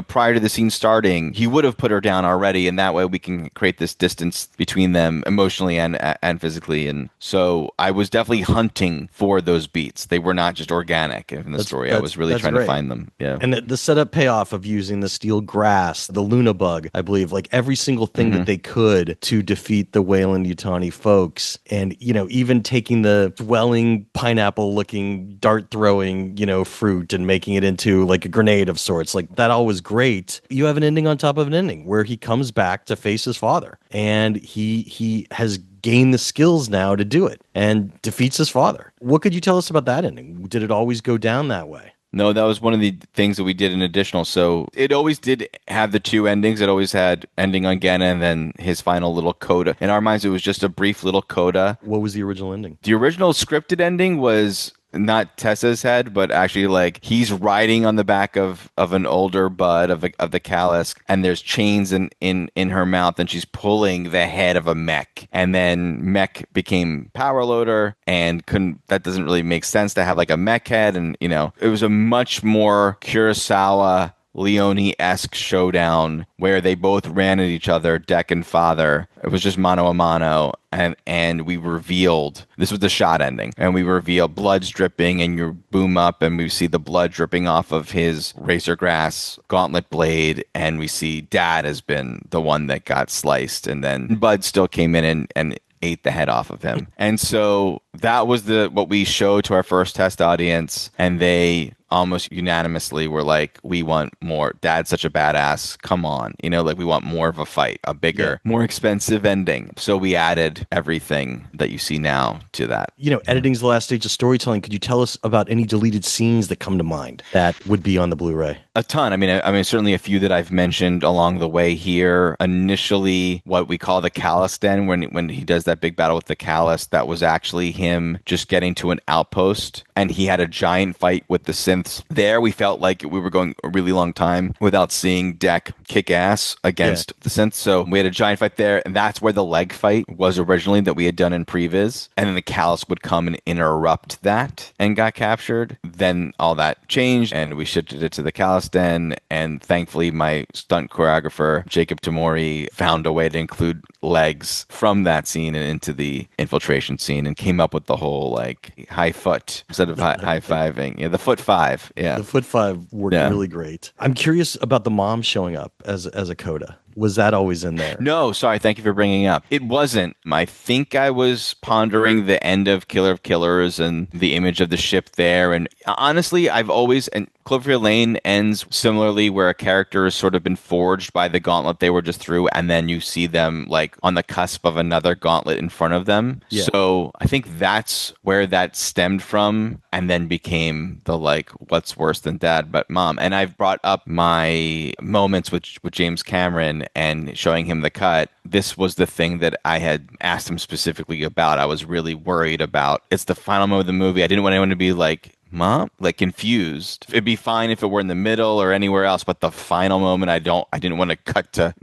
prior to the scene starting, he would have put her down already, and that way we can create this distance between them emotionally and physically. And so I was definitely hunting for those beats. They were not just organic in the story. I was really trying to find them. Yeah. And the setup payoff of using the steel grass, the Luna bug, I believe, like every single thing that they could to defeat the Weyland-Yutani folks, and even taking the dwelling pineapple-looking dart-throwing fruit and making it into like a grenade of sorts, like that all was great. You have an ending on top of an ending where he comes back to face his father, and he has gained the skills now to do it and defeats his father. What could you tell us about that ending? Did it always go down that way? No, that was one of the things that we did in additional. So it always did have the 2 endings. It always had ending on Genna and then his final little coda. In our minds, it was just a brief little coda. What was the original ending? The original scripted ending was not Tessa's head, but actually like he's riding on the back of an older Bud of the Kalisk, and there's chains in her mouth, and she's pulling the head of a mech, and then mech became power loader, and that doesn't really make sense to have like a mech head, and it was a much more Kurosawa Leone-esque showdown where they both ran at each other, Deck and father. It was just mano a mano, and we revealed, this was the shot ending, and we reveal blood's dripping, and you boom up and we see the blood dripping off of his razor grass gauntlet blade, and we see Dad has been the one that got sliced, and then Bud still came in and ate the head off of him. And so that was what we showed to our first test audience, and they almost unanimously were like, we want more. Dad's such a badass. Come on. We want more of a fight, a bigger, more expensive ending. So we added everything that you see now to that. Editing's the last stage of storytelling. Could you tell us about any deleted scenes that come to mind that would be on the Blu-ray? A ton. I mean, certainly a few that I've mentioned along the way here. Initially, what we call the Callus Den, when he does that big battle with the Callus, that was actually him just getting to an outpost, and he had a giant fight with the synth synths. There, we felt like we were going a really long time without seeing Deck kick ass against the synths. So we had a giant fight there, and that's where the leg fight was originally that we had done in previs. And then the Callus would come and interrupt that and got captured. Then all that changed, and we shifted it to the Callus Den. And thankfully, my stunt choreographer, Jacob Tamori, found a way to include legs from that scene and into the infiltration scene and came up with the whole like high foot instead of high fiving. Yeah, the foot five. Yeah. The foot five worked really great. I'm curious about the mom showing up as a coda. Was that always in there? No, sorry. Thank you for bringing it up. It wasn't. I think I was pondering the end of Killer of Killers and the image of the ship there. And honestly, and Cloverfield Lane ends similarly, where a character has sort of been forged by the gauntlet they were just through, and then you see them like on the cusp of another gauntlet in front of them. Yeah. So I think that's where that stemmed from, and then became the like, what's worse than dad but mom. And I've brought up my moments with James Cameron and showing him the cut. This was the thing that I had asked him specifically about. I was really worried about. It's the final moment of the movie. I didn't want anyone to be like, Mom, like confused. It'd be fine if it were in the middle or anywhere else, but the final moment, I didn't want to cut to,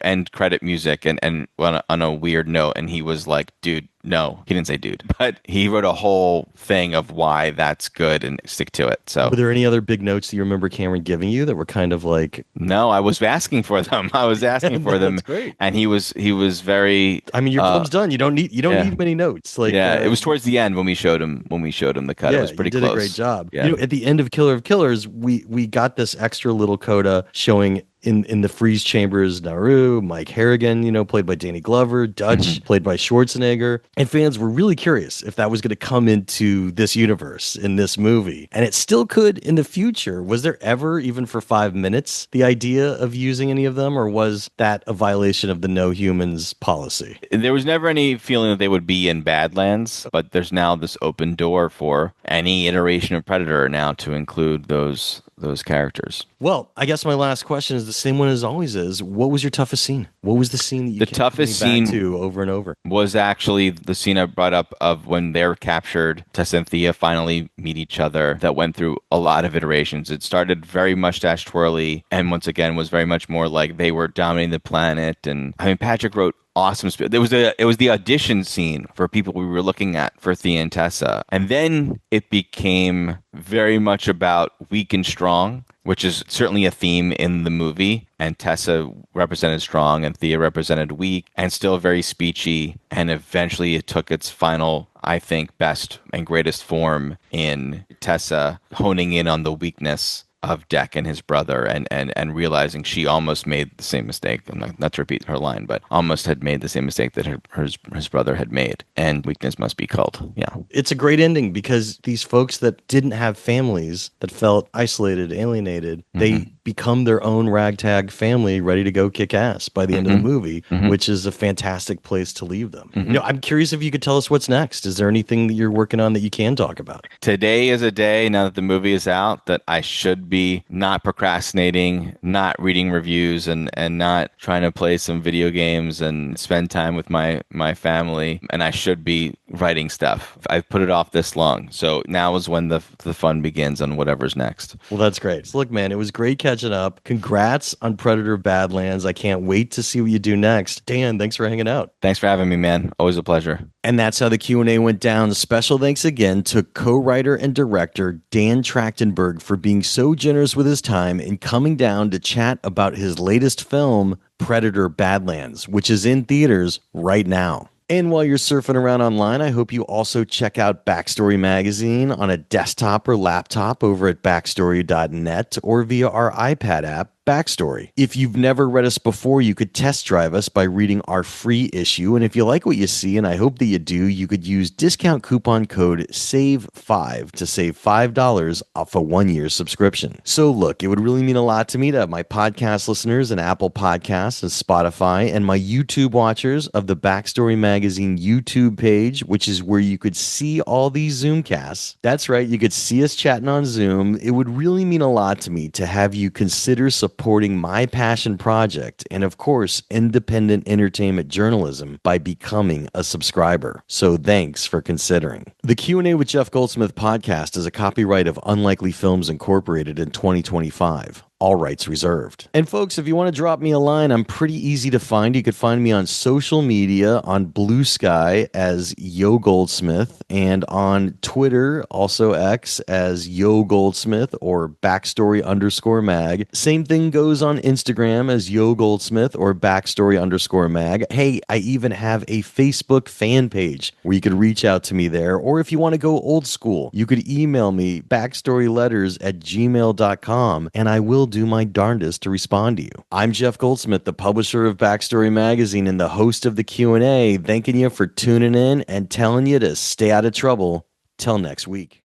end credit music and on a weird note. And he was like, dude, no, he didn't say dude, but he wrote a whole thing of why that's good and stick to it. So were there any other big notes that you remember Cameron giving you that were kind of like? No, I was asking for them. That's great. And he was very, I mean, your film's done. You don't need many notes. Like, it was towards the end when we showed him the cut. It was pretty close. You did a great job. Yeah. At the end of Killer of Killers, we got this extra little coda showing in the freeze chambers, Naru, Mike Harrigan, played by Danny Glover, Dutch, played by Schwarzenegger. And fans were really curious if that was going to come into this universe in this movie. And it still could in the future. Was there ever, even for 5 minutes, the idea of using any of them? Or was that a violation of the no humans policy? There was never any feeling that they would be in Badlands, but there's now this open door for any iteration of Predator now to include those characters. Well, I guess my last question is the same one as always is, what was your toughest scene? What was the scene that you kept coming back to over and over? Was actually the scene I brought up of when they're captured, Tessa and Thea finally meet each other. That went through a lot of iterations. It started very mustache twirly, and once again was very much more like they were dominating the planet. And I mean, Patrick wrote awesome. It was the audition scene for people we were looking at for Thea and Tessa. And then it became very much about weak and strong, which is certainly a theme in the movie. And Tessa represented strong and Thea represented weak and still very speechy. And eventually it took its final, I think, best and greatest form in Tessa honing in on the weakness of Deck and his brother and realizing she almost made the same mistake. I'm not to repeat her line, but almost had made the same mistake that his brother had made. And weakness must be culled. Yeah. It's a great ending because these folks that didn't have families, that felt isolated, alienated, they become their own ragtag family ready to go kick ass by the end of the movie, which is a fantastic place to leave them. I'm curious if you could tell us what's next. Is there anything that you're working on that you can talk about? Today is a day, now that the movie is out, that I should be not procrastinating, not reading reviews, and not trying to play some video games and spend time with my family. And I should be writing stuff. I've put it off this long. So now is when the fun begins on whatever's next. Well, that's great. So look, man, it was great catching up. Congrats on Predator Badlands. I can't wait to see what you do next. Dan, thanks for hanging out. Thanks for having me, man. Always a pleasure. And that's how the Q&A went down. Special thanks again to co-writer and director Dan Trachtenberg for being so generous with his time and coming down to chat about his latest film, Predator Badlands, which is in theaters right now. And while you're surfing around online, I hope you also check out Backstory Magazine on a desktop or laptop over at backstory.net or via our iPad app, Backstory. If you've never read us before, you could test drive us by reading our free issue. And if you like what you see, and I hope that you do, you could use discount coupon code SAVE5 to save $5 off a 1-year subscription. So look, it would really mean a lot to me to have my podcast listeners and Apple Podcasts and Spotify and my YouTube watchers of the Backstory Magazine YouTube page, which is where you could see all these Zoomcasts. That's right, you could see us chatting on Zoom. It would really mean a lot to me to have you consider supporting supporting my passion project and, of course, independent entertainment journalism by becoming a subscriber. So thanks for considering. The Q&A with Jeff Goldsmith podcast is a copyright of Unlikely Films Incorporated in 2025. All rights reserved. And folks, if you want to drop me a line, I'm pretty easy to find. You could find me on social media, on Blue Sky as Yo Goldsmith, and on Twitter, also X, as Yo Goldsmith or Backstory_mag. Same thing goes on Instagram as Yo Goldsmith or Backstory_mag. Hey, I even have a Facebook fan page where you could reach out to me there. Or if you want to go old school, you could email me backstoryletters@gmail.com, and I will do my darndest to respond to you. I'm Jeff Goldsmith, the publisher of Backstory Magazine and the host of the Q&A, thanking you for tuning in and telling you to stay out of trouble. Till next week.